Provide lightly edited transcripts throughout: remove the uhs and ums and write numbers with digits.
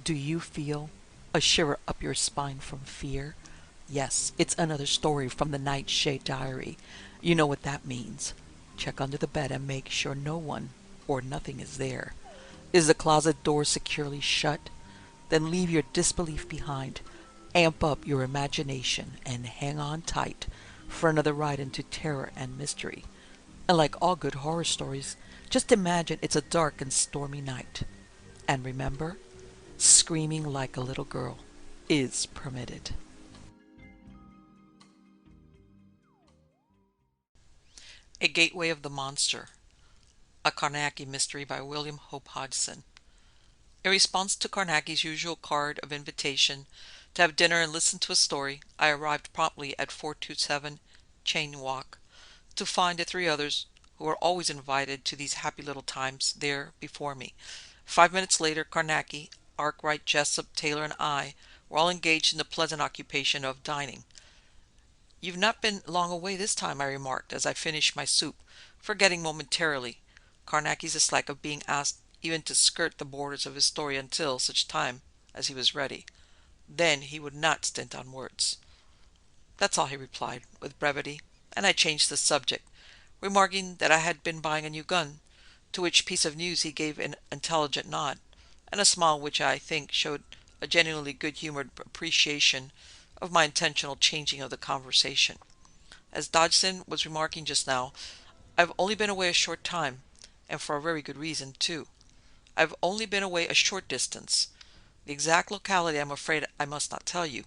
Do you feel a shiver up your spine from fear? Yes, it's another story from the Nightshade diary. You know what that means. Check under the bed and make sure no one or nothing is there. Is the closet door securely shut? Then leave your disbelief behind. Amp up your imagination and hang on tight for another ride into terror and mystery. And like all good horror stories, just imagine it's a dark and stormy night. And remember, screaming like a little girl is permitted. A Gateway of the Monster, a Carnacki mystery by William Hope Hodgson. In response to Carnacki's usual card of invitation to have dinner and listen to a story, I arrived promptly at 427 Chain Walk to find the three others who were always invited to these happy little times there before me. 5 minutes later, Carnacki, Arkwright, Jessup, Taylor, and I were all engaged in the pleasant occupation of dining. "You've not been long away this time," I remarked as I finished my soup, forgetting momentarily Carnacki's dislike of being asked even to skirt the borders of his story until such time as he was ready. Then he would not stint on words. "That's all," he replied, with brevity, and I changed the subject, remarking that I had been buying a new gun, to which piece of news he gave an intelligent nod, and a smile which I think showed a genuinely good-humored appreciation of my intentional changing of the conversation. As Dodgson was remarking just now, I've only been away a short time, and for a very good reason, too. I've only been away a short distance. The exact locality I'm afraid I must not tell you,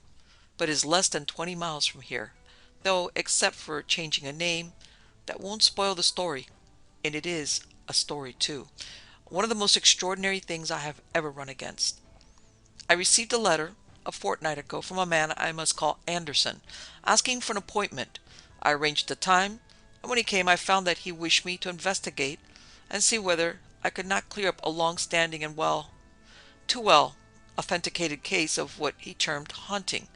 but is less than 20 miles from here, though except for changing a name, that won't spoil the story, and it is a story, too. One of the most extraordinary things I have ever run against. I received a letter a fortnight ago from a man I must call Anderson, asking for an appointment. I arranged the time, and when he came I found that he wished me to investigate and see whether I could not clear up a long-standing and too well authenticated case of what he termed haunting.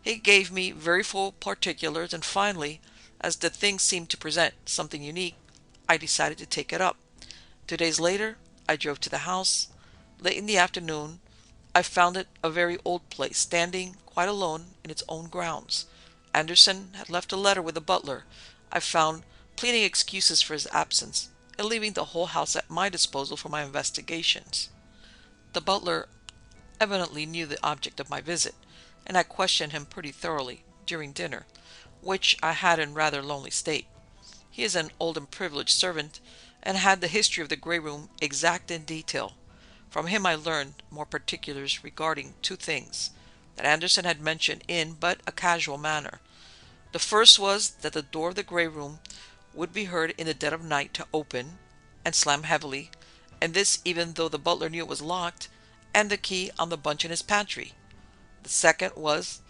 He gave me very full particulars, and finally, as the thing seemed to present something unique, I decided to take it up. 2 days later, I drove to the house. Late in the afternoon, I found it a very old place, standing quite alone in its own grounds. Anderson had left a letter with the butler, I found, pleading excuses for his absence, and leaving the whole house at my disposal for my investigations. The butler evidently knew the object of my visit, and I questioned him pretty thoroughly during dinner, which I had in rather lonely state. He is an old and privileged servant, and had the history of the Grey Room exact in detail. From him I learned more particulars regarding two things that Anderson had mentioned in but a casual manner. The first was that the door of the Grey Room would be heard in the dead of night to open and slam heavily, and this even though the butler knew it was locked and the key on the bunch in his pantry. The second was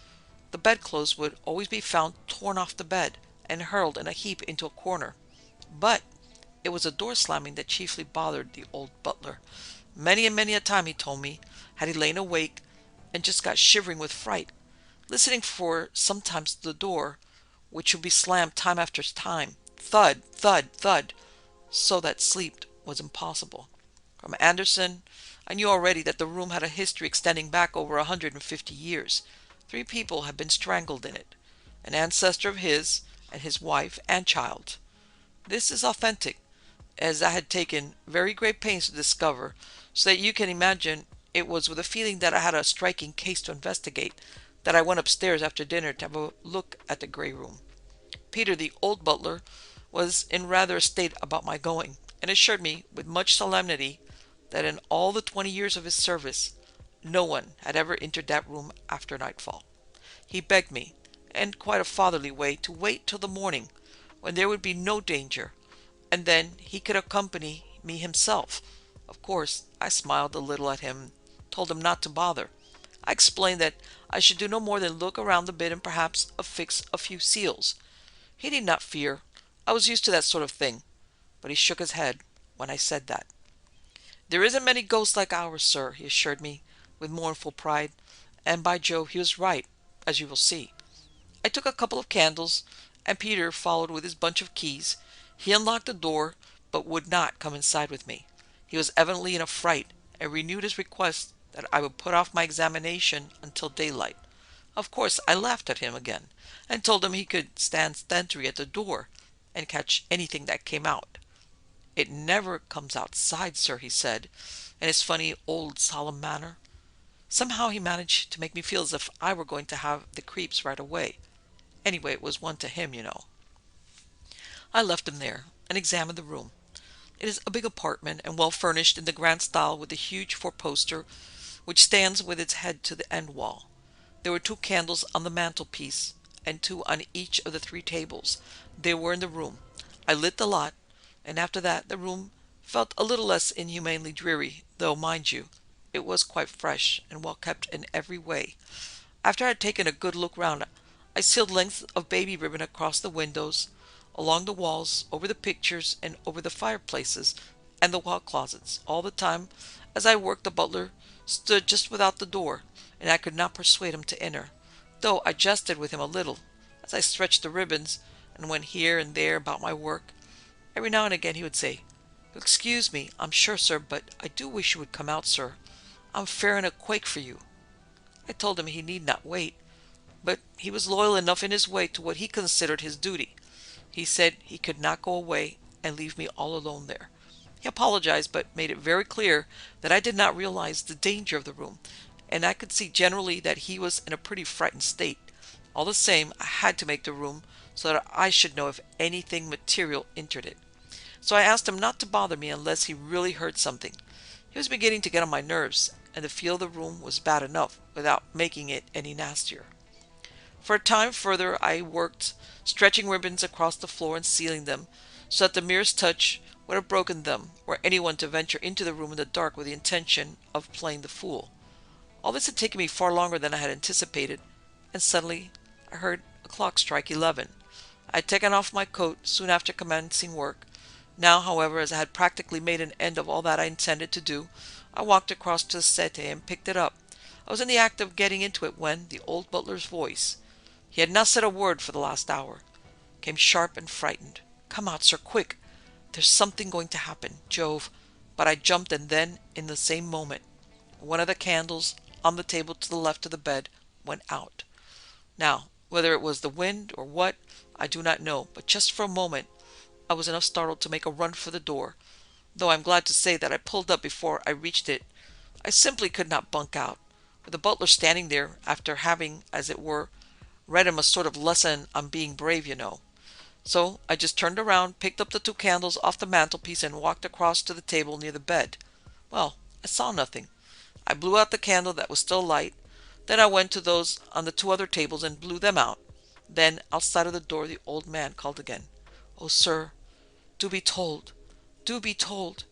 the bedclothes would always be found torn off the bed and hurled in a heap into a corner. But it was the door slamming that chiefly bothered the old butler. Many and many a time, he told me, had he lain awake and just got shivering with fright, listening for sometimes the door, which would be slammed time after time, thud, thud, thud, so that sleep was impossible. From Anderson, I knew already that the room had a history extending back over 150 years. 3 people had been strangled in it, an ancestor of his and his wife and child. This is authentic, as I had taken very great pains to discover, so that you can imagine it was with a feeling that I had a striking case to investigate that I went upstairs after dinner to have a look at the Grey Room. Peter, the old butler, was in rather a state about my going, and assured me with much solemnity that in all the 20 years of his service no one had ever entered that room after nightfall. He begged me, in quite a fatherly way, to wait till the morning, when there would be no danger, and then he could accompany me himself. Of course, I smiled a little at him, told him not to bother. I explained that I should do no more than look around a bit and perhaps affix a few seals. He need not fear. I was used to that sort of thing, but he shook his head when I said that. "There isn't many ghosts like ours, sir," he assured me, with mournful pride, and by Jove he was right, as you will see. I took a couple of candles, and Peter followed with his bunch of keys. He unlocked the door, but would not come inside with me. He was evidently in a fright, and renewed his request that I would put off my examination until daylight. Of course, I laughed at him again, and told him he could stand sentry at the door and catch anything that came out. "It never comes outside, sir," he said, in his funny old solemn manner. Somehow he managed to make me feel as if I were going to have the creeps right away. Anyway, it was one to him, you know. I left him there and examined the room. It is a big apartment and well furnished in the grand style, with a huge four-poster which stands with its head to the end wall. There were 2 candles on the mantelpiece and 2 on each of the 3 tables. They were in the room. I lit the lot, and after that the room felt a little less inhumanly dreary, though, mind you, it was quite fresh and well kept in every way. After I had taken a good look round, I sealed lengths of baby ribbon across the windows, along the walls, over the pictures, and over the fireplaces and the wall closets. All the time, as I worked, the butler stood just without the door, and I could not persuade him to enter, though I jested with him a little, as I stretched the ribbons and went here and there about my work. Every now and again he would say, "You'll excuse me, I'm sure, sir, but I do wish you would come out, sir. I'm fair in a quake for you." I told him he need not wait, but he was loyal enough in his way to what he considered his duty. He said he could not go away and leave me all alone there. He apologized, but made it very clear that I did not realize the danger of the room, and I could see generally that he was in a pretty frightened state. All the same, I had to make the room so that I should know if anything material entered it. So I asked him not to bother me unless he really heard something. He was beginning to get on my nerves, and the feel of the room was bad enough without making it any nastier. For a time further I worked, stretching ribbons across the floor and sealing them, so that the merest touch would have broken them, were anyone to venture into the room in the dark with the intention of playing the fool. All this had taken me far longer than I had anticipated, and suddenly I heard a clock strike 11. I had taken off my coat soon after commencing work. Now, however, as I had practically made an end of all that I intended to do, I walked across to the settee and picked it up. I was in the act of getting into it when the old butler's voice, he had not said a word for the last hour, came sharp and frightened. "Come out, sir, quick! There's something going to happen, Jove!" But I jumped, and then, in the same moment, one of the candles on the table to the left of the bed went out. Now, whether it was the wind or what, I do not know, but just for a moment I was enough startled to make a run for the door, though I'm glad to say that I pulled up before I reached it. I simply could not bunk out, with the butler standing there after having, as it were, read him a sort of lesson on being brave, you know. So I just turned around, picked up the 2 candles off the mantelpiece, and walked across to the table near the bed. Well, I saw nothing. I blew out the candle that was still light. Then I went to those on the 2 other tables and blew them out. Then, outside of the door, the old man called again. "Oh, sir, do be told. Do be told."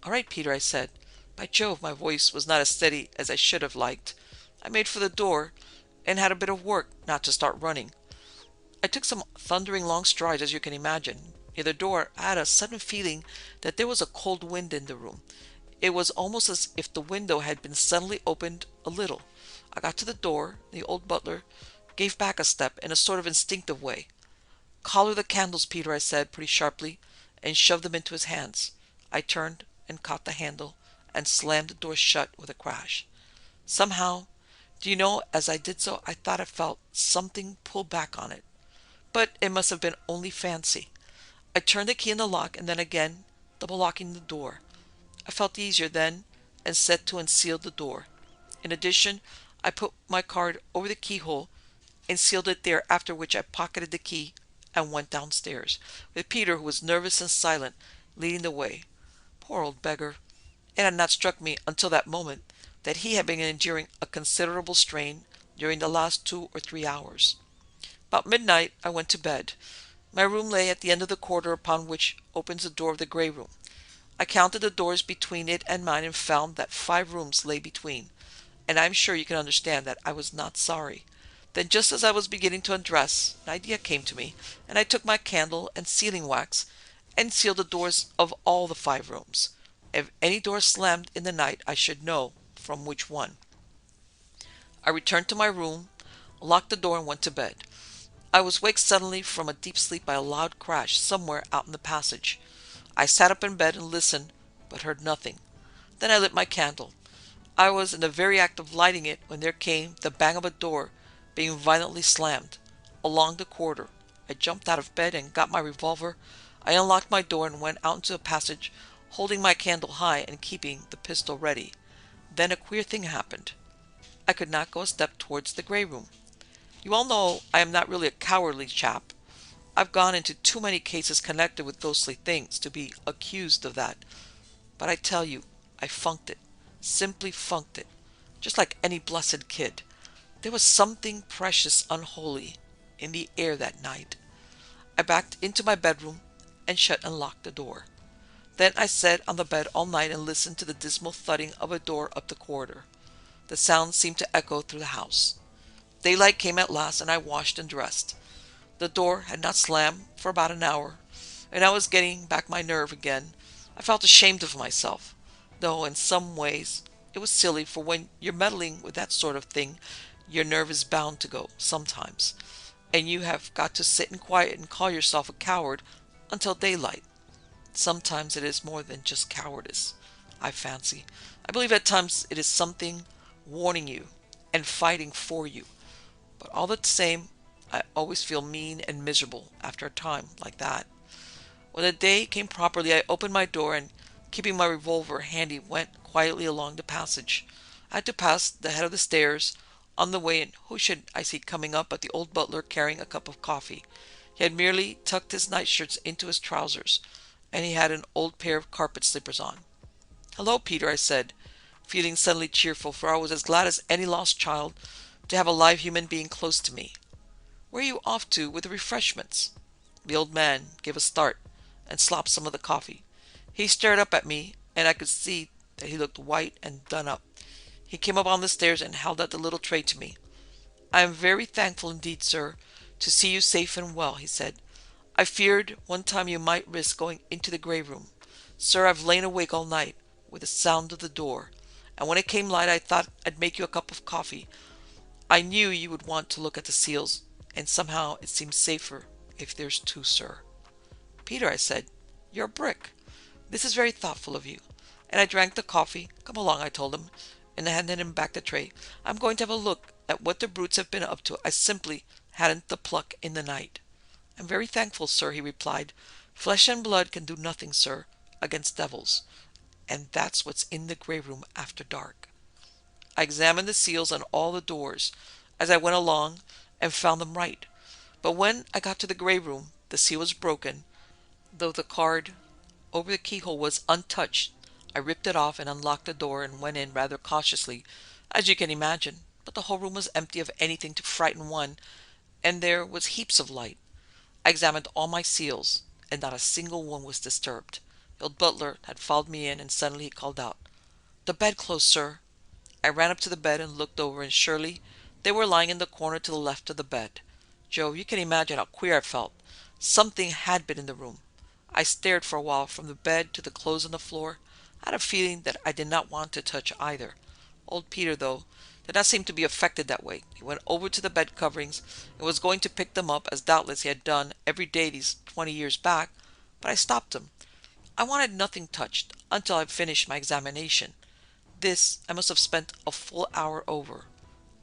"All right, Peter," I said. By Jove, my voice was not as steady as I should have liked. I made for the door, and had a bit of work not to start running. I took some thundering long strides, as you can imagine. Near the door, I had a sudden feeling that there was a cold wind in the room. It was almost as if the window had been suddenly opened a little. I got to the door. The old butler gave back a step in a sort of instinctive way. "Collar the candles, Peter," I said pretty sharply, and shoved them into his hands. I turned and caught the handle and slammed the door shut with a crash. Somehow, do you know, as I did so, I thought I felt something pull back on it. But it must have been only fancy. I turned the key in the lock and then again, double locking the door. I felt easier then and set to and sealed the door. In addition, I put my card over the keyhole and sealed it there, after which I pocketed the key and went downstairs, with Peter, who was nervous and silent, leading the way. Poor old beggar! It had not struck me until that moment that he had been enduring a considerable strain during the last 2 or 3 hours. About midnight I went to bed. My room lay at the end of the corridor upon which opens the door of the grey room. I counted the doors between it and mine and found that 5 rooms lay between, and I am sure you can understand that I was not sorry. Then, just as I was beginning to undress, an idea came to me, and I took my candle and sealing wax and sealed the doors of all the 5 rooms. If any door slammed in the night, I should know from which one. I returned to my room, locked the door, and went to bed. I was waked suddenly from a deep sleep by a loud crash somewhere out in the passage. I sat up in bed and listened, but heard nothing. Then I lit my candle. I was in the very act of lighting it when there came the bang of a door being violently slammed along the corridor. I jumped out of bed and got my revolver. I unlocked my door and went out into the passage, holding my candle high and keeping the pistol ready. Then a queer thing happened. I could not go a step towards the grey room. You all know I am not really a cowardly chap. I've gone into too many cases connected with ghostly things to be accused of that. But I tell you, I funked it. Simply funked it. Just like any blessed kid. There was something precious unholy in the air that night. I backed into my bedroom and shut and locked the door. Then I sat on the bed all night and listened to the dismal thudding of a door up the corridor. The sound seemed to echo through the house. Daylight came at last and I washed and dressed. The door had not slammed for about an hour, and I was getting back my nerve again. I felt ashamed of myself, though in some ways it was silly, for when you're meddling with that sort of thing, your nerve is bound to go sometimes, and you have got to sit in quiet and call yourself a coward until daylight. Sometimes it is more than just cowardice, I fancy. I believe at times it is something warning you and fighting for you. But all the same, I always feel mean and miserable after a time like that. When the day came properly, I opened my door and, keeping my revolver handy, went quietly along the passage. I had to pass the head of the stairs. On the way in, who should I see coming up but the old butler carrying a cup of coffee. He had merely tucked his nightshirts into his trousers, and he had an old pair of carpet slippers on. "Hello, Peter," I said, feeling suddenly cheerful, for I was as glad as any lost child to have a live human being close to me. "Where are you off to with the refreshments?" The old man gave a start and slopped some of the coffee. He stared up at me, and I could see that he looked white and done up. He came up on the stairs and held out the little tray to me. "I am very thankful indeed, sir, to see you safe and well," he said. "I feared one time you might risk going into the grey room. Sir, I've lain awake all night with the sound of the door, and when it came light I thought I'd make you a cup of coffee. I knew you would want to look at the seals, and somehow it seems safer if there's two, sir." "Peter," I said, "you're a brick. This is very thoughtful of you." And I drank the coffee. "Come along," I told him, and handed him back the tray. "I'm going to have a look at what the brutes have been up to. I simply hadn't the pluck in the night." "I'm very thankful, sir," he replied. "Flesh and blood can do nothing, sir, against devils. And that's what's in the grey room after dark." I examined the seals on all the doors as I went along and found them right. But when I got to the grey room, the seal was broken, though the card over the keyhole was untouched. I ripped it off and unlocked the door and went in rather cautiously, as you can imagine, but the whole room was empty of anything to frighten one, and there was heaps of light. I examined all my seals, and not a single one was disturbed. The old butler had followed me in, and suddenly he called out, "The bedclothes, sir." I ran up to the bed and looked over, and surely they were lying in the corner to the left of the bed. Jove, you can imagine how queer I felt. Something had been in the room. I stared for a while from the bed to the clothes on the floor. I had a feeling that I did not want to touch either. Old Peter, though, did not seem to be affected that way. He went over to the bed coverings and was going to pick them up, as doubtless he had done every day these 20 years back, but I stopped him. I wanted nothing touched until I had finished my examination. This I must have spent a full hour over,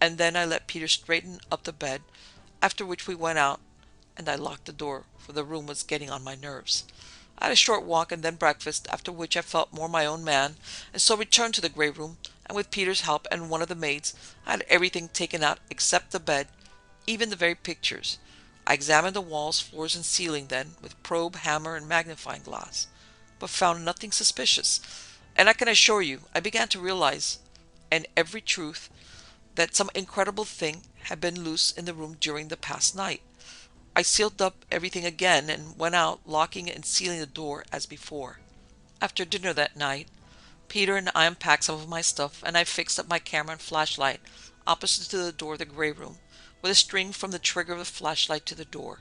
and then I let Peter straighten up the bed, after which we went out, and I locked the door, for the room was getting on my nerves. I had a short walk and then breakfast, after which I felt more my own man, and so returned to the grey room, and with Peter's help and one of the maids, I had everything taken out except the bed, even the very pictures. I examined the walls, floors, and ceiling then, with probe, hammer, and magnifying glass, but found nothing suspicious, and I can assure you I began to realize, and every truth, that some incredible thing had been loose in the room during the past night. I sealed up everything again and went out, locking and sealing the door as before. After dinner that night, Peter and I unpacked some of my stuff, and I fixed up my camera and flashlight opposite to the door of the grey room, with a string from the trigger of the flashlight to the door.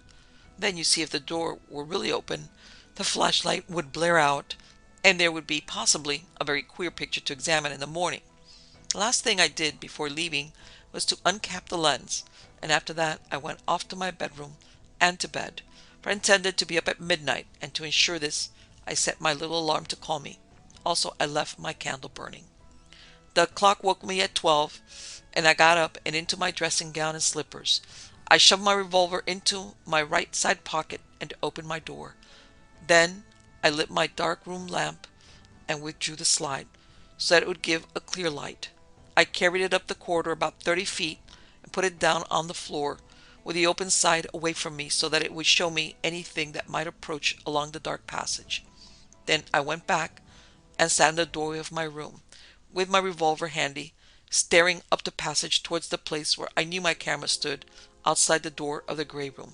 Then, you see, if the door were really open, the flashlight would blare out, and there would be possibly a very queer picture to examine in the morning. The last thing I did before leaving was to uncap the lens, and after that I went off to my bedroom and to bed, for I intended to be up at midnight, and to ensure this I set my little alarm to call me. Also, I left my candle burning. The clock woke me at 12, and I got up and into my dressing gown and slippers. I shoved my revolver into my right side pocket and opened my door. Then I lit my dark room lamp and withdrew the slide so that it would give a clear light. I carried it up the corridor about 30 feet and put it down on the floor with the open side away from me so that it would show me anything that might approach along the dark passage. Then I went back and sat in the doorway of my room with my revolver handy, staring up the passage towards the place where I knew my camera stood outside the door of the gray room.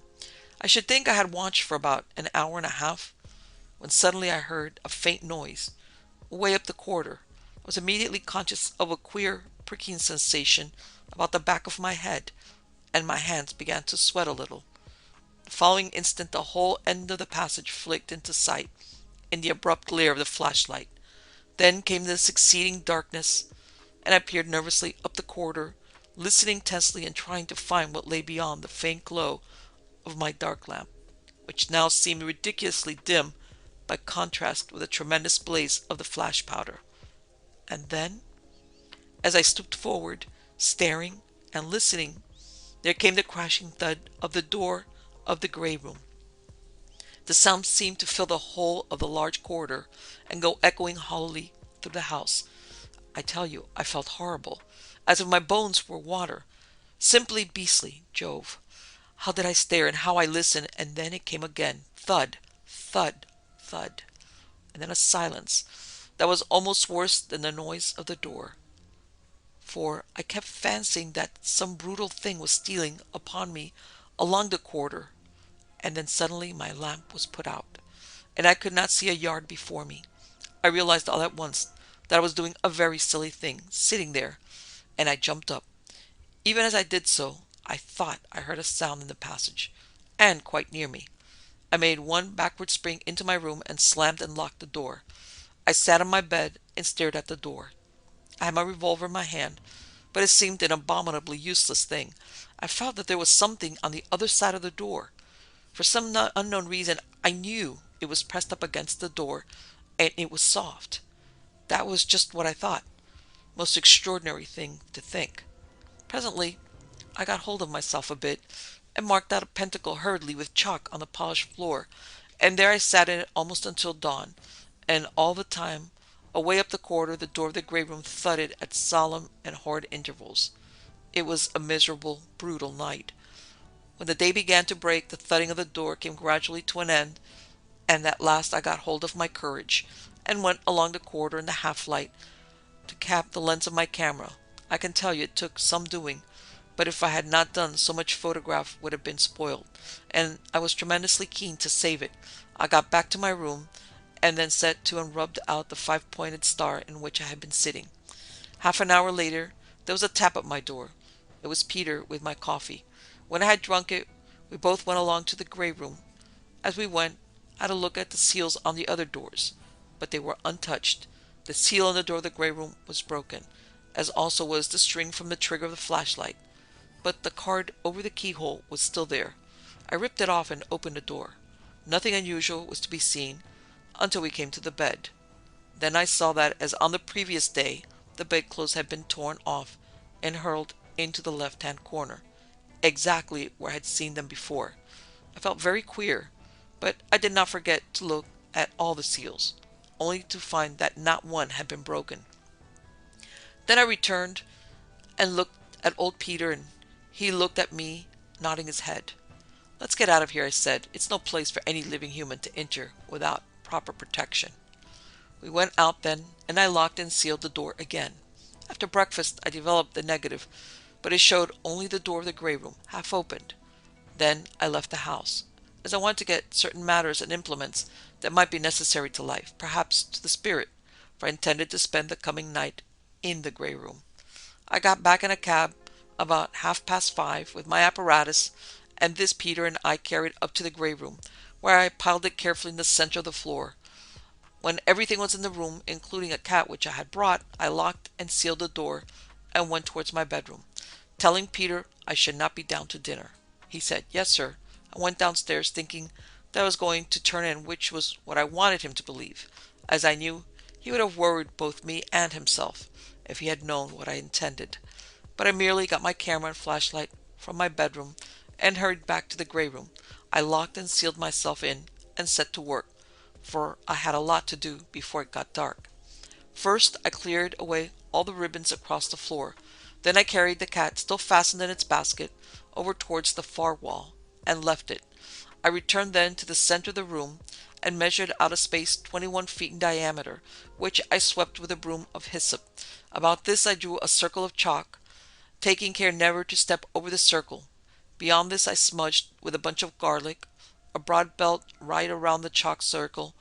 I should think I had watched for about an hour and a half when suddenly I heard a faint noise way up the corridor. I was immediately conscious of a queer pricking sensation about the back of my head, and my hands began to sweat a little. The following instant the whole end of the passage flicked into sight in the abrupt glare of the flashlight. Then came the succeeding darkness, and I peered nervously up the corridor, listening tensely and trying to find what lay beyond the faint glow of my dark lamp, which now seemed ridiculously dim by contrast with the tremendous blaze of the flash powder. And then, as I stooped forward, staring and listening, there came the crashing thud of the door of the gray room. The sound seemed to fill the whole of the large corridor and go echoing hollowly through the house. I tell you, I felt horrible, as if my bones were water. Simply beastly, Jove. How did I stare and how I listened, and then it came again. Thud, thud, thud. And then a silence that was almost worse than the noise of the door. For I kept fancying that some brutal thing was stealing upon me along the corridor. And then suddenly my lamp was put out, and I could not see a yard before me. I realized all at once that I was doing a very silly thing, sitting there, and I jumped up. Even as I did so, I thought I heard a sound in the passage, and quite near me. I made one backward spring into my room and slammed and locked the door. I sat on my bed and stared at the door. I had my revolver in my hand, but it seemed an abominably useless thing. I felt that there was something on the other side of the door. For some unknown reason, I knew it was pressed up against the door, and it was soft. That was just what I thought. Most extraordinary thing to think. Presently, I got hold of myself a bit, and marked out a pentacle hurriedly with chalk on the polished floor, and there I sat in it almost until dawn, and all the time, away up the corridor, the door of the grey room thudded at solemn and horrid intervals. It was a miserable, brutal night. When the day began to break, the thudding of the door came gradually to an end, and at last I got hold of my courage and went along the corridor in the half-light to cap the lens of my camera. I can tell you it took some doing, but if I had not done so much photograph would have been spoiled, and I was tremendously keen to save it. I got back to my room and then set to and rubbed out the 5-pointed star in which I had been sitting. Half an hour later there was a tap at my door. It was Peter with my coffee. When I had drunk it, we both went along to the grey room. As we went, I had a look at the seals on the other doors, but they were untouched. The seal on the door of the grey room was broken, as also was the string from the trigger of the flashlight, but the card over the keyhole was still there. I ripped it off and opened the door. Nothing unusual was to be seen until we came to the bed. Then I saw that, as on the previous day, the bedclothes had been torn off and hurled into the left-hand corner, exactly where I had seen them before. I felt very queer, but I did not forget to look at all the seals, only to find that not one had been broken. Then I returned and looked at old Peter, and he looked at me, nodding his head. "Let's get out of here," I said. "It's no place for any living human to enter without proper protection." We went out then, and I locked and sealed the door again. After breakfast I developed the negative, but it showed only the door of the grey room, half opened. Then I left the house, as I wanted to get certain matters and implements that might be necessary to life, perhaps to the spirit, for I intended to spend the coming night in the grey room. I got back in a cab about 5:30 with my apparatus, and this Peter and I carried up to the grey room, where I piled it carefully in the center of the floor. When everything was in the room, including a cat which I had brought, I locked and sealed the door and went towards my bedroom, telling Peter I should not be down to dinner. He said, "Yes, sir." I went downstairs thinking that I was going to turn in, which was what I wanted him to believe, as I knew he would have worried both me and himself, if he had known what I intended. But I merely got my camera and flashlight from my bedroom and hurried back to the grey room. I locked and sealed myself in and set to work, for I had a lot to do before it got dark. First, I cleared away all the ribbons across the floor. Then I carried the cat, still fastened in its basket, over towards the far wall and left it. I returned then to the center of the room and measured out a space 21 feet in diameter, which I swept with a broom of hyssop. About this I drew a circle of chalk, taking care never to step over the circle. Beyond this I smudged with a bunch of garlic, a broad belt right around the chalk circle,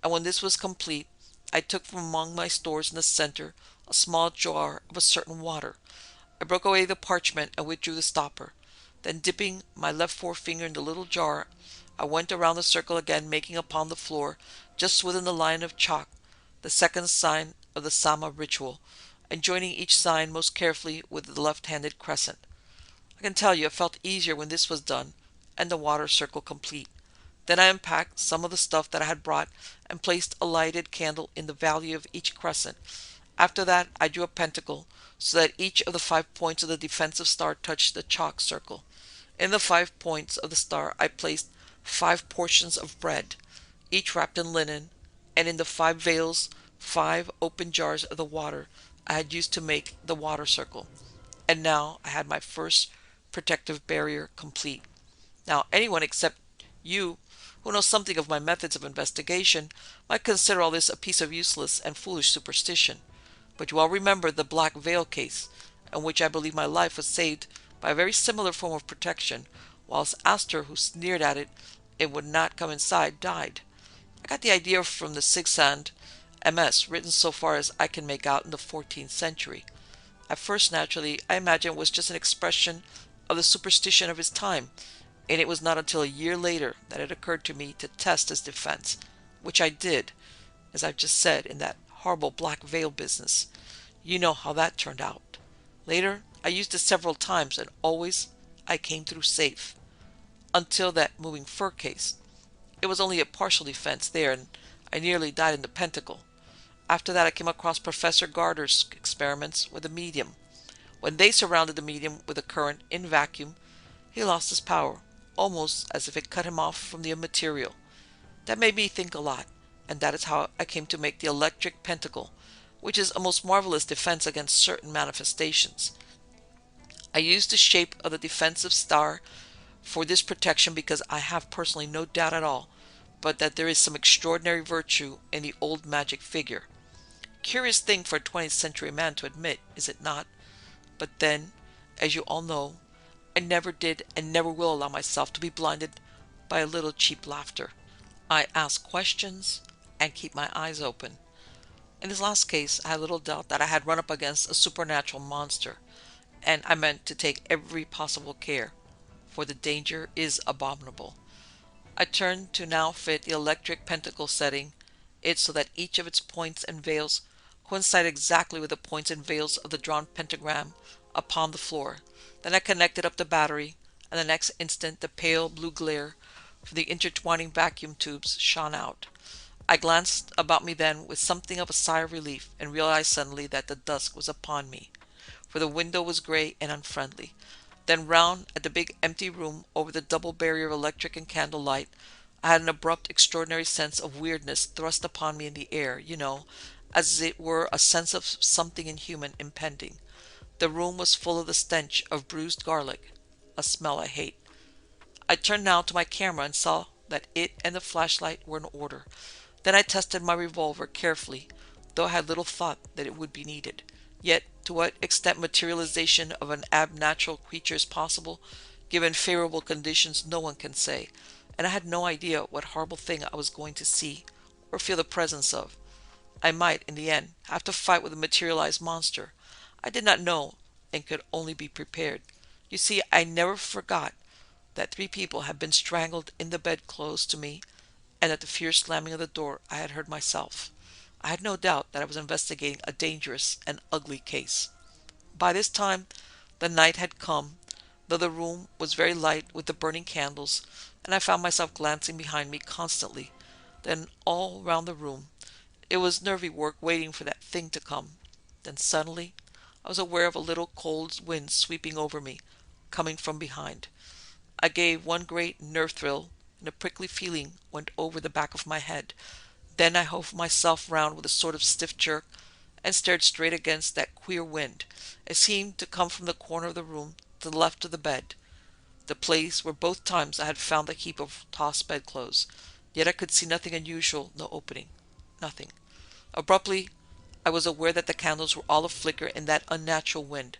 and when this was complete, I took from among my stores in the center a small jar of a certain water. I broke away the parchment and withdrew the stopper. Then dipping my left forefinger in the little jar, I went around the circle again, making upon the floor, just within the line of chalk, the second sign of the Sama ritual, and joining each sign most carefully with the left-handed crescent. I can tell you it felt easier when this was done and the water circle complete. Then I unpacked some of the stuff that I had brought and placed a lighted candle in the valley of each crescent. After that I drew a pentacle so that each of the 5 points of the defensive star touched the chalk circle. In the 5 points of the star I placed 5 portions of bread, each wrapped in linen, and in the 5 veils 5 open jars of the water I had used to make the water circle. And now I had my first protective barrier complete. Now anyone except you, who knows something of my methods of investigation, might consider all this a piece of useless and foolish superstition. But you all remember the black veil case, in which I believe my life was saved by a very similar form of protection, whilst Astor, who sneered at it would not come inside, died. I got the idea from the Sigsand MS, written so far as I can make out in the 14th century. At first, naturally, I imagined it was just an expression of the superstition of his time, and it was not until a year later that it occurred to me to test his defense, which I did, as I've just said, in that horrible black veil business. You know how that turned out. Later, I used it several times, and always I came through safe. Until that moving fur case. It was only a partial defense there, and I nearly died in the pentacle. After that I came across Professor Garder's experiments with a medium. When they surrounded the medium with a current in vacuum, he lost his power, almost as if it cut him off from the material. That made me think a lot, and that is how I came to make the electric pentacle, which is a most marvelous defense against certain manifestations. I used the shape of the defensive star for this protection because I have personally no doubt at all but that there is some extraordinary virtue in the old magic figure. Curious thing for a 20th century man to admit, is it not? But then, as you all know, I never did and never will allow myself to be blinded by a little cheap laughter. I ask questions and keep my eyes open. In this last case, I had little doubt that I had run up against a supernatural monster, and I meant to take every possible care, for the danger is abominable. I turned to now fit the electric pentacle, setting it so that each of its points and veils coincided exactly with the points and veils of the drawn pentagram upon the floor. Then I connected up the battery, and the next instant the pale blue glare from the intertwining vacuum tubes shone out. I glanced about me then with something of a sigh of relief, and realized suddenly that the dusk was upon me, for the window was gray and unfriendly. Then round at the big empty room over the double barrier of electric and candle light, I had an abrupt extraordinary sense of weirdness thrust upon me in the air, you know, as it were a sense of something inhuman impending. The room was full of the stench of bruised garlic, a smell I hate. I turned now to my camera and saw that it and the flashlight were in order. Then I tested my revolver carefully, though I had little thought that it would be needed. Yet, to what extent materialization of an abnatural creature is possible, given favorable conditions, no one can say, and I had no idea what horrible thing I was going to see, or feel the presence of. I might, in the end, have to fight with a materialized monster. I did not know, and could only be prepared. You see, I never forgot that 3 people had been strangled in the bed close to me, and that the fierce slamming of the door I had heard myself. I had no doubt that I was investigating a dangerous and ugly case. By this time the night had come, though the room was very light with the burning candles, and I found myself glancing behind me constantly, then all round the room. It was nervy work waiting for that thing to come. Then suddenly I was aware of a little cold wind sweeping over me, coming from behind. I gave one great nerve thrill, and a prickly feeling went over the back of my head. Then I hove myself round with a sort of stiff jerk and stared straight against that queer wind. It seemed to come from the corner of the room to the left of the bed, the place where both times I had found the heap of tossed bedclothes. Yet I could see nothing unusual, no opening. Nothing. Abruptly, I was aware that the candles were all aflicker in that unnatural wind.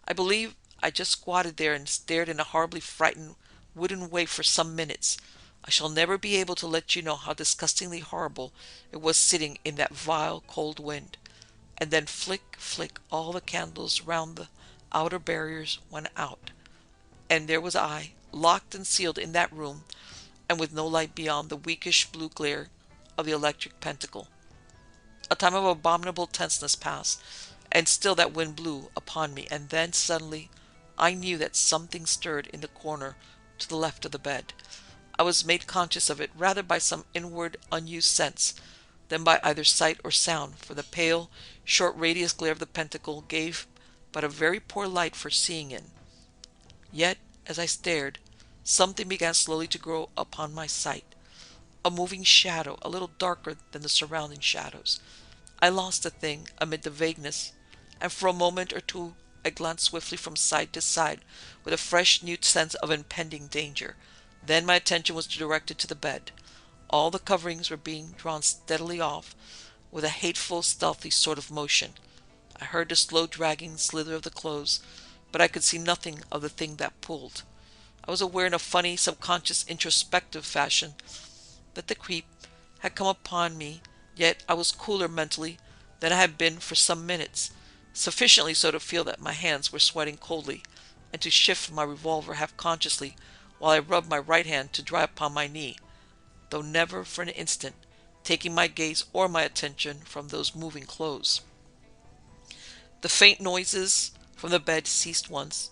I believe I just squatted there and stared in a horribly frightened, wooden way for some minutes. I shall never be able to let you know how disgustingly horrible it was sitting in that vile, cold wind. And then flick, flick, all the candles round the outer barriers went out. And there was I, locked and sealed in that room, and with no light beyond the weakish blue glare of the electric pentacle. A time of abominable tenseness passed, and still that wind blew upon me, and then suddenly I knew that something stirred in the corner to the left of the bed. I was made conscious of it rather by some inward unused sense than by either sight or sound, for the pale, short radius glare of the pentacle gave but a very poor light for seeing in. Yet, as I stared, something began slowly to grow upon my sight. A moving shadow, a little darker than the surrounding shadows. I lost the thing amid the vagueness, and for a moment or two I glanced swiftly from side to side with a fresh new sense of impending danger. Then my attention was directed to the bed. All the coverings were being drawn steadily off with a hateful, stealthy sort of motion. I heard the slow dragging slither of the clothes, but I could see nothing of the thing that pulled. I was aware in a funny, subconscious, introspective fashion that the creep had come upon me, yet I was cooler mentally than I had been for some minutes, sufficiently so to feel that my hands were sweating coldly, and to shift my revolver half consciously while I rubbed my right hand to dry upon my knee, though never for an instant taking my gaze or my attention from those moving clothes. The faint noises from the bed ceased once,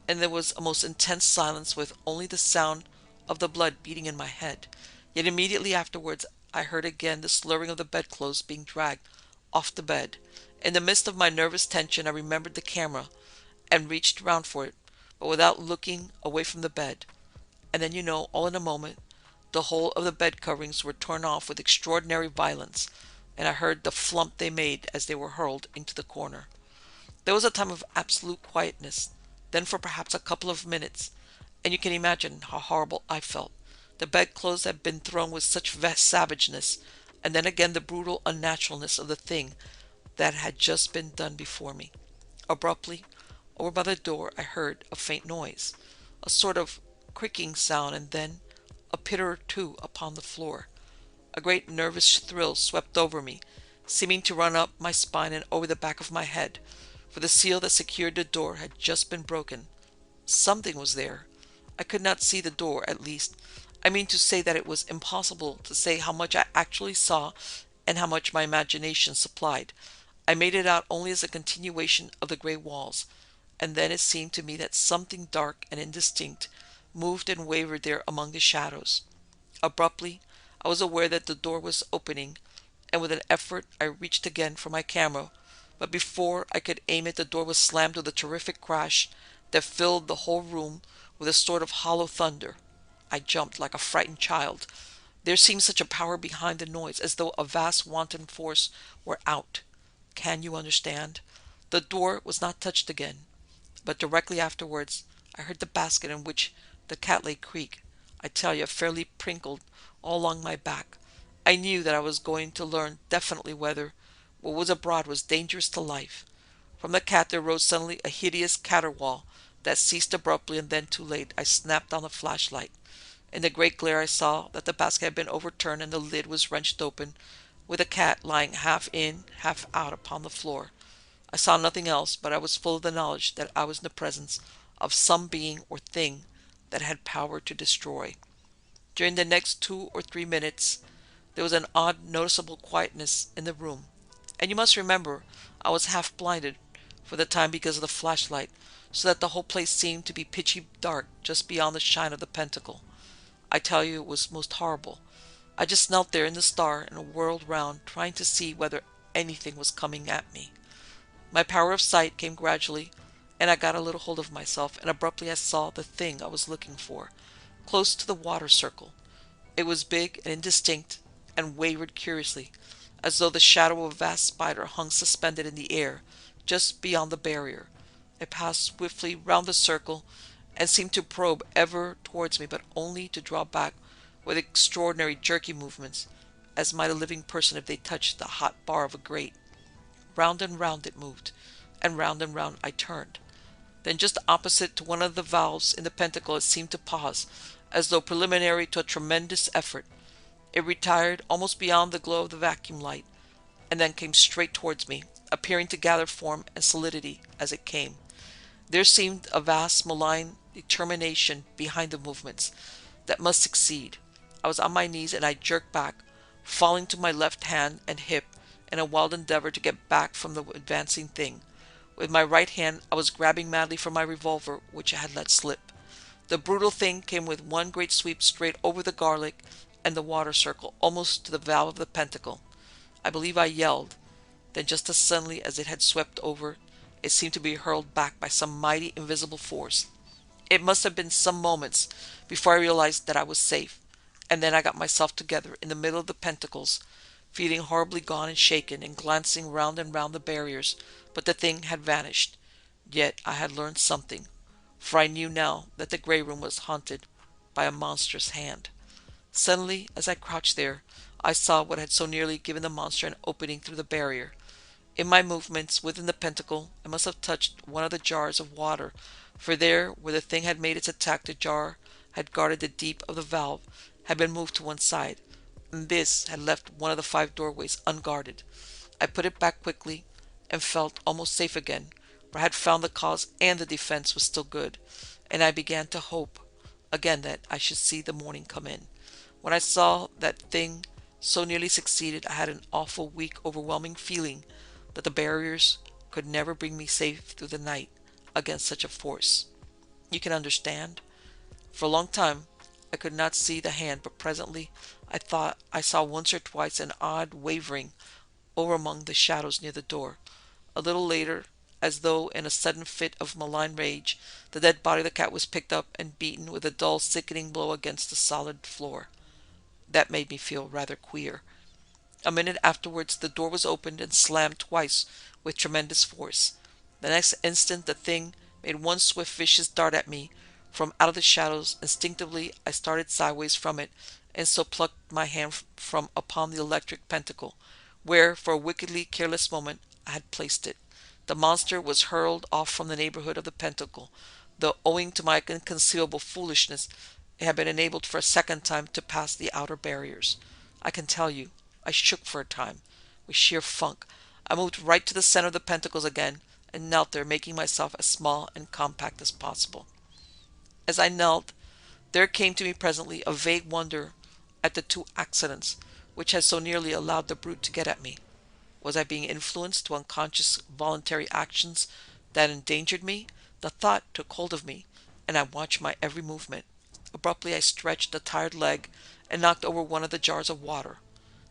and there was a most intense silence with only the sound of the blood beating in my head. Yet immediately afterwards I heard again the slurring of the bedclothes being dragged off the bed. In the midst of my nervous tension I remembered the camera and reached round for it, but without looking away from the bed. And then, all in a moment, the whole of the bed coverings were torn off with extraordinary violence, and I heard the flump they made as they were hurled into the corner. There was a time of absolute quietness, then for perhaps a couple of minutes, and you can imagine how horrible I felt. The bedclothes had been thrown with such vast savageness, and then again the brutal unnaturalness of the thing that had just been done before me. Abruptly, over by the door, I heard a faint noise, a sort of creaking sound, and then a pitter or two upon the floor. A great nervous thrill swept over me, seeming to run up my spine and over the back of my head, for the seal that secured the door had just been broken. Something was there. I could not see the door, at least. I mean to say that it was impossible to say how much I actually saw and how much my imagination supplied. I made it out only as a continuation of the gray walls, and then it seemed to me that something dark and indistinct moved and wavered there among the shadows. Abruptly, I was aware that the door was opening, and with an effort I reached again for my camera, but before I could aim it the door was slammed with a terrific crash that filled the whole room with a sort of hollow thunder. I jumped like a frightened child. There seemed such a power behind the noise, as though a vast wanton force were out. Can you understand? The door was not touched again, but directly afterwards I heard the basket in which the cat lay creak. I tell you, it fairly prinkled all along my back. I knew that I was going to learn definitely whether what was abroad was dangerous to life. From the cat there rose suddenly a hideous caterwaul that ceased abruptly, and then, too late, I snapped on the flashlight. In the great glare I saw that the basket had been overturned and the lid was wrenched open, with the cat lying half in, half out upon the floor. I saw nothing else, but I was full of the knowledge that I was in the presence of some being or thing that had power to destroy. During the next 2 or 3 minutes there was an odd, noticeable quietness in the room, and you must remember I was half blinded for the time because of the flashlight, so that the whole place seemed to be pitchy dark just beyond the shine of the pentacle. I tell you, it was most horrible. I just knelt there in the star and whirled round, trying to see whether anything was coming at me. My power of sight came gradually, and I got a little hold of myself, and abruptly I saw the thing I was looking for, close to the water circle. It was big and indistinct, and wavered curiously, as though the shadow of a vast spider hung suspended in the air, just beyond the barrier. It passed swiftly round the circle, and seemed to probe ever towards me, but only to draw back with extraordinary jerky movements, as might a living person if they touched the hot bar of a grate. Round and round it moved, and round I turned. Then just opposite to one of the valves in the pentacle it seemed to pause, as though preliminary to a tremendous effort. It retired almost beyond the glow of the vacuum light, and then came straight towards me, appearing to gather form and solidity as it came. There seemed a vast malign determination behind the movements that must succeed. I was on my knees, and I jerked back, falling to my left hand and hip in a wild endeavor to get back from the advancing thing. With my right hand I was grabbing madly for my revolver, which I had let slip. The brutal thing came with one great sweep straight over the garlic and the water circle, almost to the valve of the pentacle. I believe I yelled. Then just as suddenly as it had swept over, it seemed to be hurled back by some mighty invisible force. It must have been some moments before I realized that I was safe, and then I got myself together in the middle of the pentacles, feeling horribly gone and shaken, and glancing round and round the barriers, but the thing had vanished. Yet I had learned something, for I knew now that the grey room was haunted by a monstrous hand. Suddenly, as I crouched there, I saw what had so nearly given the monster an opening through the barrier. In my movements within the pentacle, I must have touched one of the jars of water, for there, where the thing had made its attack, the jar had guarded the deep of the valve, had been moved to one side, and this had left one of the 5 doorways unguarded. I put it back quickly, and felt almost safe again, for I had found the cause and the defense was still good, and I began to hope again that I should see the morning come in. When I saw that thing so nearly succeeded, I had an awful, weak, overwhelming feeling that the barriers could never bring me safe through the night against such a force. You can understand? For a long time I could not see the hand, but presently I thought I saw once or twice an odd wavering over among the shadows near the door. A little later, as though in a sudden fit of malign rage, the dead body of the cat was picked up and beaten with a dull, sickening blow against the solid floor. That made me feel rather queer. A minute afterwards the door was opened and slammed twice with tremendous force. The next instant the thing made one swift vicious dart at me from out of the shadows. Instinctively I started sideways from it, and so plucked my hand from upon the electric pentacle, where for a wickedly careless moment I had placed it. The monster was hurled off from the neighborhood of the pentacle, though owing to my inconceivable foolishness it had been enabled for a second time to pass the outer barriers. I can tell you, I shook for a time, with sheer funk. I moved right to the center of the pentacles again, and knelt there, making myself as small and compact as possible. As I knelt, there came to me presently a vague wonder at the 2 accidents which had so nearly allowed the brute to get at me. Was I being influenced to unconscious voluntary actions that endangered me? The thought took hold of me, and I watched my every movement. Abruptly I stretched a tired leg and knocked over one of the jars of water.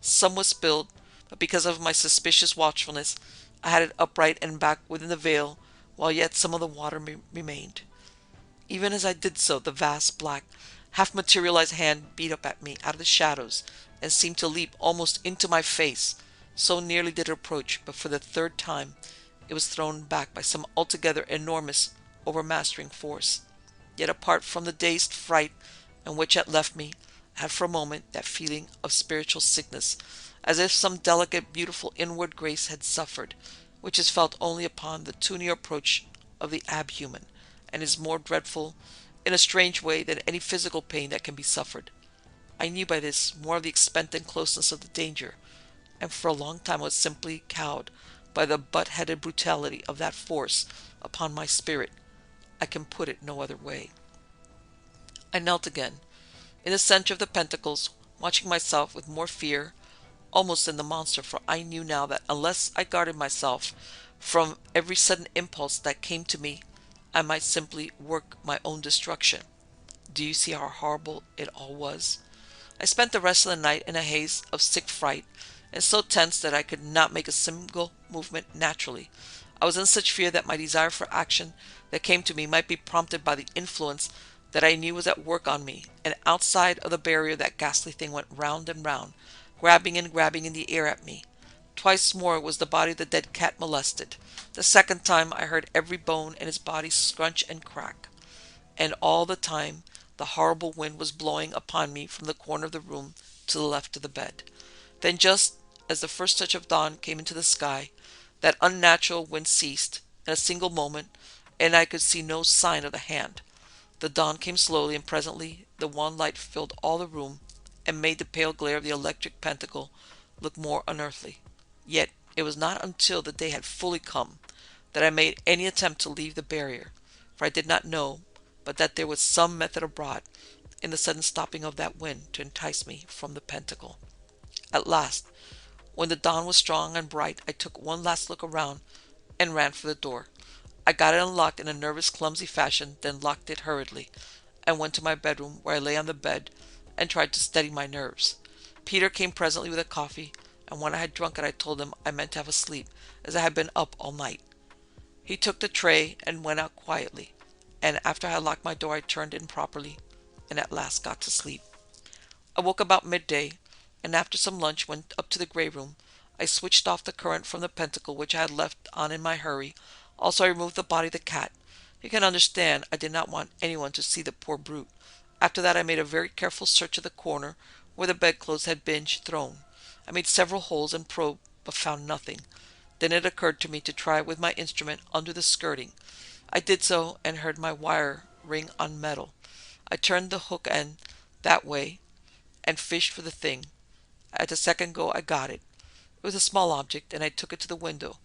Some was spilled, but because of my suspicious watchfulness, I had it upright and back within the veil, while yet some of the water remained. Even as I did so, the vast, black, half-materialized hand beat up at me out of the shadows and seemed to leap almost into my face. So nearly did it approach, but for the 3rd time it was thrown back by some altogether enormous, overmastering force. Yet apart from the dazed fright in which it left me, I had for a moment that feeling of spiritual sickness, as if some delicate, beautiful inward grace had suffered, which is felt only upon the too near approach of the abhuman, and is more dreadful in a strange way than any physical pain that can be suffered. I knew by this more of the extent and closeness of the danger, and for a long time I was simply cowed by the butt-headed brutality of that force upon my spirit. I can put it no other way. I knelt again, in the center of the pentacles, watching myself with more fear almost than the monster, for I knew now that unless I guarded myself from every sudden impulse that came to me, I might simply work my own destruction. Do you see how horrible it all was? I spent the rest of the night in a haze of sick fright, and so tense that I could not make a single movement naturally. I was in such fear that my desire for action that came to me might be prompted by the influence that I knew was at work on me, and outside of the barrier that ghastly thing went round and round, grabbing and grabbing in the air at me. Twice more was the body of the dead cat molested. The second time I heard every bone in his body scrunch and crack. And all the time the horrible wind was blowing upon me from the corner of the room to the left of the bed. Then just as the first touch of dawn came into the sky, that unnatural wind ceased in a single moment, and I could see no sign of the hand. The dawn came slowly, and presently the wan light filled all the room and made the pale glare of the electric pentacle look more unearthly. Yet it was not until the day had fully come that I made any attempt to leave the barrier, for I did not know but that there was some method abroad in the sudden stopping of that wind to entice me from the pentacle. At last, when the dawn was strong and bright, I took one last look around and ran for the door. I got it unlocked in a nervous, clumsy fashion, then locked it hurriedly, and went to my bedroom, where I lay on the bed and tried to steady my nerves. Peter came presently with a coffee, and when I had drunk it I told him I meant to have a sleep, as I had been up all night. He took the tray and went out quietly, and after I had locked my door I turned in properly, and at last got to sleep. I woke about midday, and after some lunch went up to the grey room. I switched off the current from the pentacle which I had left on in my hurry. Also I removed the body of the cat. You can understand I did not want anyone to see the poor brute. After that I made a very careful search of the corner where the bedclothes had been thrown. I made several holes and probed, but found nothing. Then it occurred to me to try with my instrument under the skirting. I did so, and heard my wire ring on metal. I turned the hook end that way and fished for the thing. At the second go I got it. It was a small object, and I took it to the window.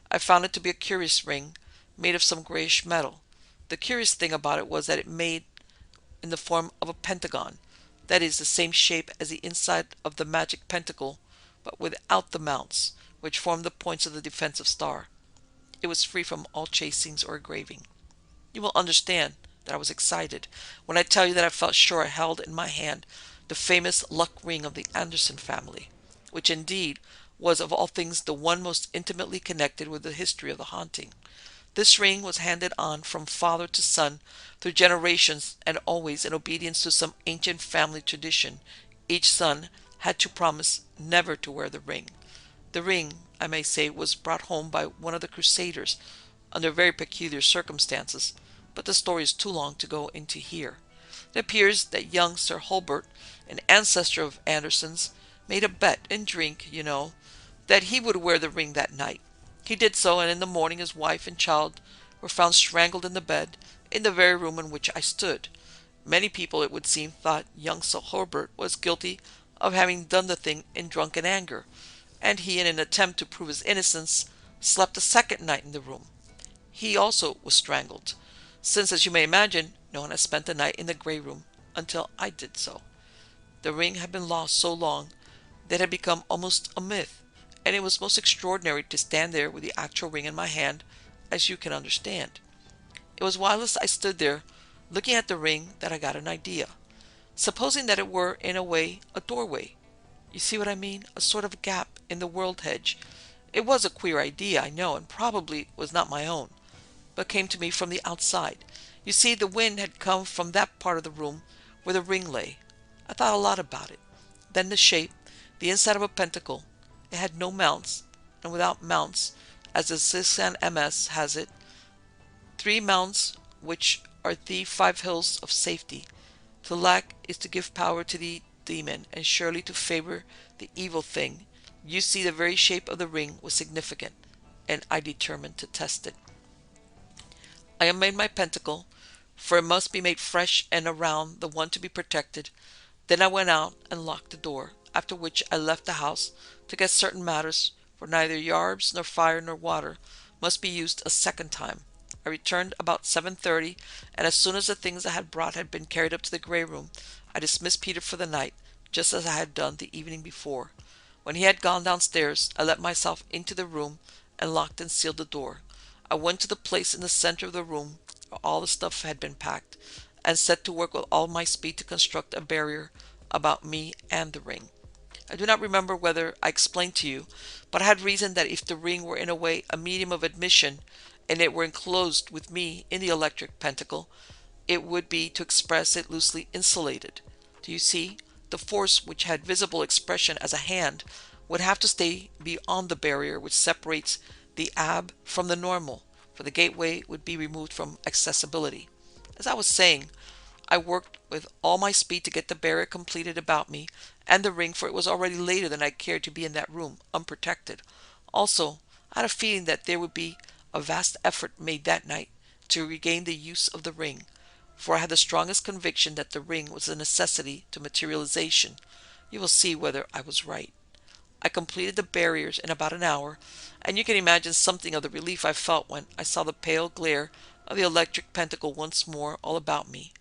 I found it to be a curious ring, made of some grayish metal. The curious thing about it was that it made in the form of a pentagon, that is, the same shape as the inside of the magic pentacle, but without the mounts, which formed the points of the defensive star. It was free from all chasings or engraving. You will understand that I was excited when I tell you that I felt sure I held in my hand the famous luck ring of the Anderson family, which indeed was of all things the one most intimately connected with the history of the haunting. This ring was handed on from father to son through generations, and always in obedience to some ancient family tradition. Each son had to promise never to wear the ring. The ring, I may say, was brought home by one of the Crusaders under very peculiar circumstances, but the story is too long to go into here. It appears that young Sir Hulbert, an ancestor of Anderson's, made a bet in drink, you know, that he would wear the ring that night. He did so, and in the morning his wife and child were found strangled in the bed, in the very room in which I stood. Many people, it would seem, thought young Sir Hulbert was guilty of having done the thing in drunken anger, and he, in an attempt to prove his innocence, slept a second night in the room. He also was strangled, since, as you may imagine, no one has spent the night in the grey room until I did so. The ring had been lost so long that it had become almost a myth, and it was most extraordinary to stand there with the actual ring in my hand, as you can understand. It was whilst I stood there, looking at the ring, that I got an idea. Supposing that it were, in a way, a doorway. You see what I mean? A sort of gap in the world hedge. It was a queer idea, I know, and probably was not my own, but came to me from the outside. You see, the wind had come from that part of the room where the ring lay. I thought a lot about it. Then the shape, the inside of a pentacle. It had no mounts, and without mounts, as the Sicilian MS has it, 3 mounts, which are the 5 hills of safety. To lack is to give power to the demon, and surely to favor the evil thing. You see, the very shape of the ring was significant, and I determined to test it. I unmade my pentacle, for it must be made fresh and around the one to be protected. Then I went out and locked the door, after which I left the house to get certain matters, for neither yarbs nor fire nor water must be used a second time. I returned about 7:30, and as soon as the things I had brought had been carried up to the grey room, I dismissed Peter for the night, just as I had done the evening before. When he had gone downstairs, I let myself into the room and locked and sealed the door. I went to the place in the center of the room where all the stuff had been packed, and set to work with all my speed to construct a barrier about me and the ring. I do not remember whether I explained to you, but I had reasoned that if the ring were in a way a medium of admission, and it were enclosed with me in the electric pentacle, it would be, to express it loosely, insulated. Do you see? The force which had visible expression as a hand would have to stay beyond the barrier which separates the ab from the normal, for the gateway would be removed from accessibility. As I was saying, I worked with all my speed to get the barrier completed about me and the ring, for it was already later than I cared to be in that room, unprotected. Also, I had a feeling that there would be a vast effort made that night to regain the use of the ring, for I had the strongest conviction that the ring was a necessity to materialization. You will see whether I was right. I completed the barriers in about an hour, and you can imagine something of the relief I felt when I saw the pale glare of the electric pentacle once more all about me.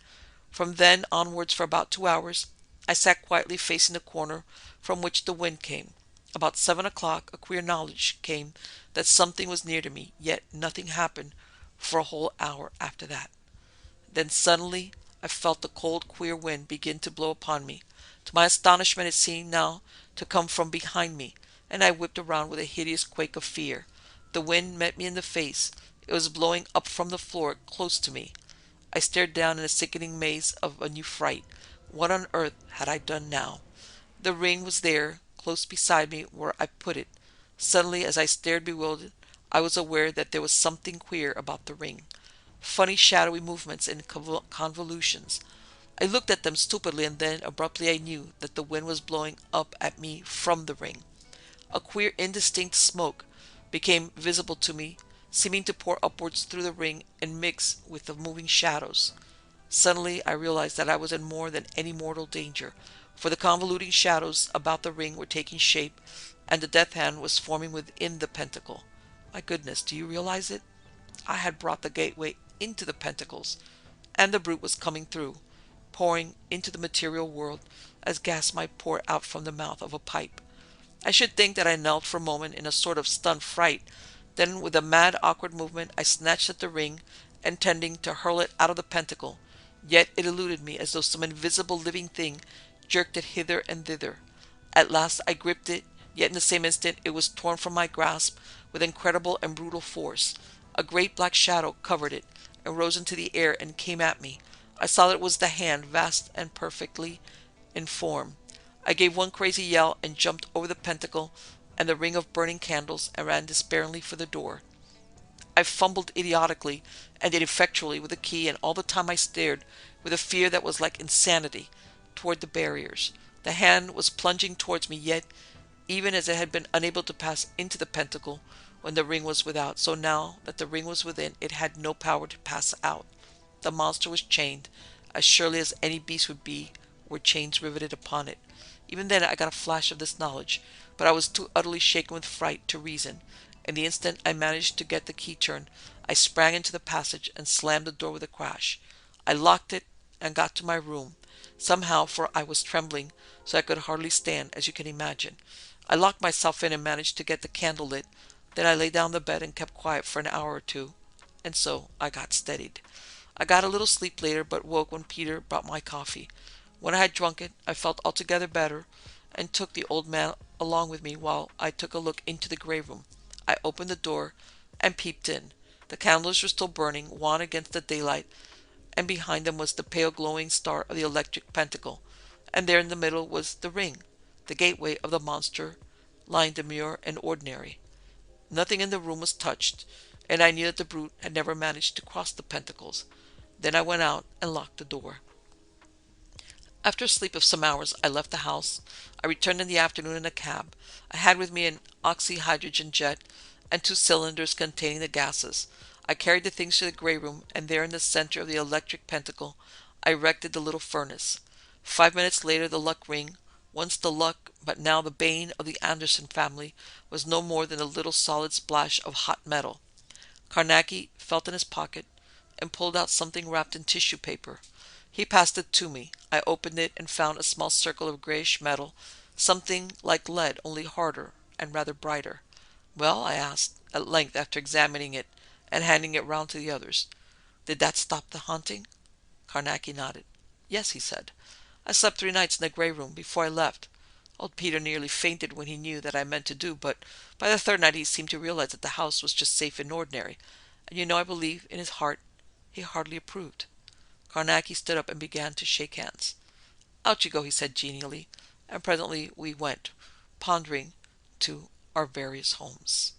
From then onwards for about 2 hours, I sat quietly facing the corner from which the wind came. About 7 o'clock, a queer knowledge came that something was near to me, yet nothing happened for a whole hour after that. Then suddenly I felt the cold, queer wind begin to blow upon me. To my astonishment, it seemed now to come from behind me, and I whipped around with a hideous quake of fear. The wind met me in the face. It was blowing up from the floor close to me. I stared down in a sickening maze of a new fright. What on earth had I done now? The ring was there, close beside me where I put it. Suddenly, as I stared bewildered, I was aware that there was something queer about the ring. Funny shadowy movements and convolutions. I looked at them stupidly, and then abruptly I knew that the wind was blowing up at me from the ring. A queer indistinct smoke became visible to me, seeming to pour upwards through the ring and mix with the moving shadows. Suddenly I realized that I was in more than any mortal danger, for the convoluting shadows about the ring were taking shape, and the death hand was forming within the pentacle. My goodness, do you realize it? I had brought the gateway into the pentacles, and the brute was coming through, pouring into the material world as gas might pour out from the mouth of a pipe. I should think that I knelt for a moment in a sort of stunned fright. Then, with a mad, awkward movement, I snatched at the ring, intending to hurl it out of the pentacle. Yet it eluded me as though some invisible living thing jerked it hither and thither. At last I gripped it, yet in the same instant it was torn from my grasp with incredible and brutal force. A great black shadow covered it, and rose into the air and came at me. I saw that it was the hand, vast and perfectly in form. I gave one crazy yell and jumped over the pentacle and the ring of burning candles and ran despairingly for the door. I fumbled idiotically and ineffectually with the key, and all the time I stared, with a fear that was like insanity, toward the barriers. The hand was plunging towards me, yet, even as it had been unable to pass into the pentacle when the ring was without, so now that the ring was within, it had no power to pass out. The monster was chained, as surely as any beast would be were chains riveted upon it. Even then I got a flash of this knowledge, but I was too utterly shaken with fright to reason. In the instant I managed to get the key turned, I sprang into the passage and slammed the door with a crash. I locked it and got to my room. Somehow, for I was trembling so I could hardly stand, as you can imagine, I locked myself in and managed to get the candle lit. Then I lay down on the bed and kept quiet for an hour or two, and so I got steadied. I got a little sleep later, but woke when Peter brought my coffee. When I had drunk it, I felt altogether better, and took the old man along with me while I took a look into the grey room. I opened the door and peeped in. The candles were still burning, wan against the daylight, and behind them was the pale glowing star of the electric pentacle, and there in the middle was the ring, the gateway of the monster, lying demure and ordinary. Nothing in the room was touched, and I knew that the brute had never managed to cross the pentacles. Then I went out and locked the door. After a sleep of some hours, I left the house. I returned in the afternoon in a cab. I had with me an oxy-hydrogen jet and 2 cylinders containing the gases. I carried the things to the grey room, and there in the center of the electric pentacle I erected the little furnace. 5 minutes later the luck ring, once the luck but now the bane of the Anderson family, was no more than a little solid splash of hot metal. Carnacki felt in his pocket and pulled out something wrapped in tissue paper. He passed it to me. I opened it and found a small circle of grayish metal, something like lead, only harder and rather brighter. "Well?" I asked, at length, after examining it and handing it round to the others. "Did that stop the haunting?" Carnacki nodded. "Yes," he said. "I slept 3 nights in the grey room before I left. Old Peter nearly fainted when he knew that I meant to do, but by the third night he seemed to realize that the house was just safe and ordinary, and I believe in his heart he hardly approved. Carnacki stood up and began to shake hands. "Out you go," he said genially, and presently we went, pondering, to our various homes.